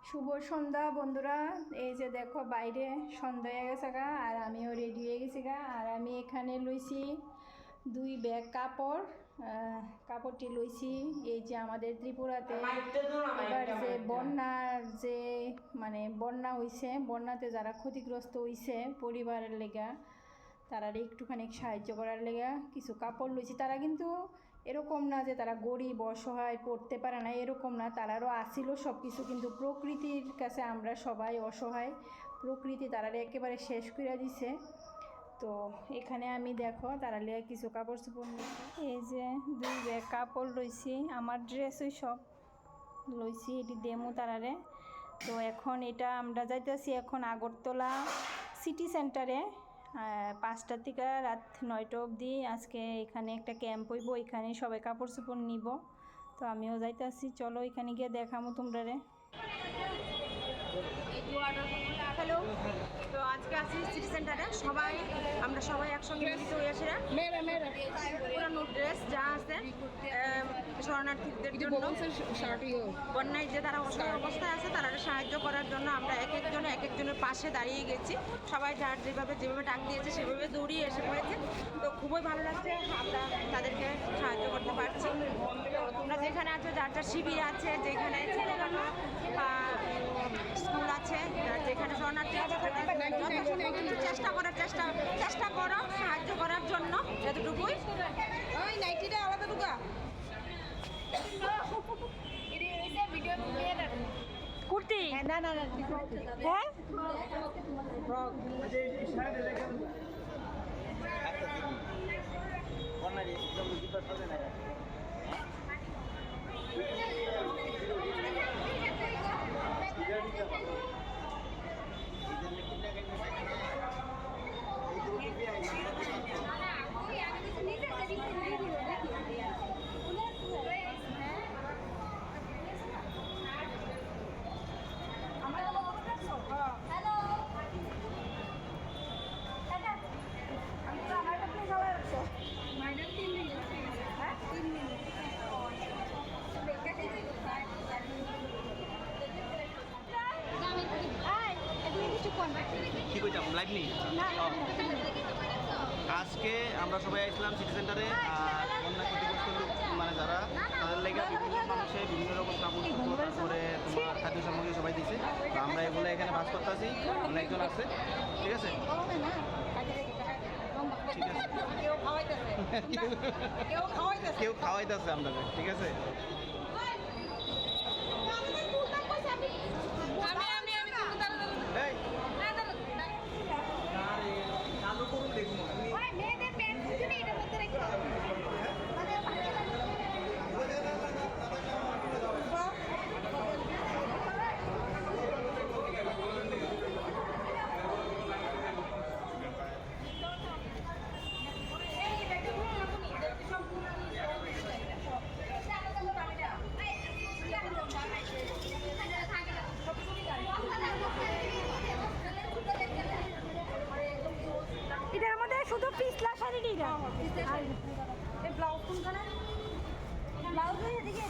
শুভ সন্ধ্যা বন্ধুরা। এই যে দেখো বাইরে সন্ধ্যা হয়ে গেছে গা, আর আমিও রেডি হয়ে গেছি গা। আর আমি এখানে লইছি 2 ব্যাগ কাপড়। কাপড়টি লইছি এই যে আমাদের ত্রিপুরাতে এবার যে বন্যার যে বন্যা হইছে, বন্যাতে যারা ক্ষতিগ্রস্ত হইছে পরিবারের লেগা, তারা একটুখানি সাহায্য করার লেগা কিছু কাপড় লইছি। তারা কিন্তু এরকম না যে তারা গরিব অসহায় পড়তে পারে না, এরকম না, তারারও আসিল সব কিছু, কিন্তু প্রকৃতির কাছে আমরা সবাই অসহায়। প্রকৃতি তারারে একেবারে শেষ করে দিছে। তো এখানে আমি দেখো তারা লিয়ে কিছু কাপড় চোপড় নিয়েছি। এই যে 2 ব্যাগ কাপড় লইছি, আমার ড্রেসই সব লইছি, এটি দেমু তারারে। তো এখন এটা আমরা যাইতেছি এখন আগরতলা সিটি সেন্টারে। 5টা থেকে রাত 9টা অবধি আজকে এখানে একটা ক্যাম্প হইব, এখানে সবাই কাপড় চোপড় নিব। তো আমিও যাইতেছি, চলো এখানে গিয়ে দেখামো তোমরা রে। হ্যালো, তো আজকে আছি সিটি সেন্টারে, আমরা সবাই একসঙ্গে মিলিত হয়েছে। পুরানো ড্রেস যা আছে শরণার্থীদের জন্য, বন্যায় যে তারা অসহায় অবস্থায় আছে তারা সাহায্য করার জন্য আমরা এক একজনের পাশে দাঁড়িয়ে গেছি। সবাই যার যেভাবে ডাক দিয়েছে সেভাবে দৌড়িয়ে এসে পড়েছে। তো খুবই ভালো লাগছে, আমরা তাদেরকে সাহায্য করতে পারছি। তো তোমরা যেখানে আছো, যার যার শিবির আছে, যেখানে ছেলেমেয়েরা স্কুল আছে, যেখানে শরণার্থী আছে, চেষ্টা করো সাহায্য করার জন্য যতটুকুই। ওই নাইটিটা আলাদা টুকা কুর্তি, না না না, হ্যাঁ কি কইতাম লাইভ নেই। আজকে আমরা সবাই আসলাম সিটি সেন্টারে, আর বন্যা ক্ষতিগ্রস্ত লোক যারা তাদের লেগে বিভিন্ন মানুষের বিভিন্ন রকম কাপড় চোপড়, তারপরে তোমার খাদ্য সামগ্রী সবাই দিচ্ছে। তো আমরা এগুলো এখানে ভাস করতে আছি, অনেকজন আছে, ঠিক আছে। কেউ খাওয়াইতেছে আমরা, ঠিক আছে। চালু করুন, দেখুন এটার মধ্যে শুধু পিছলা শাড়ি ব্লাউজ কোনখানে? ব্লাউজ এদিকে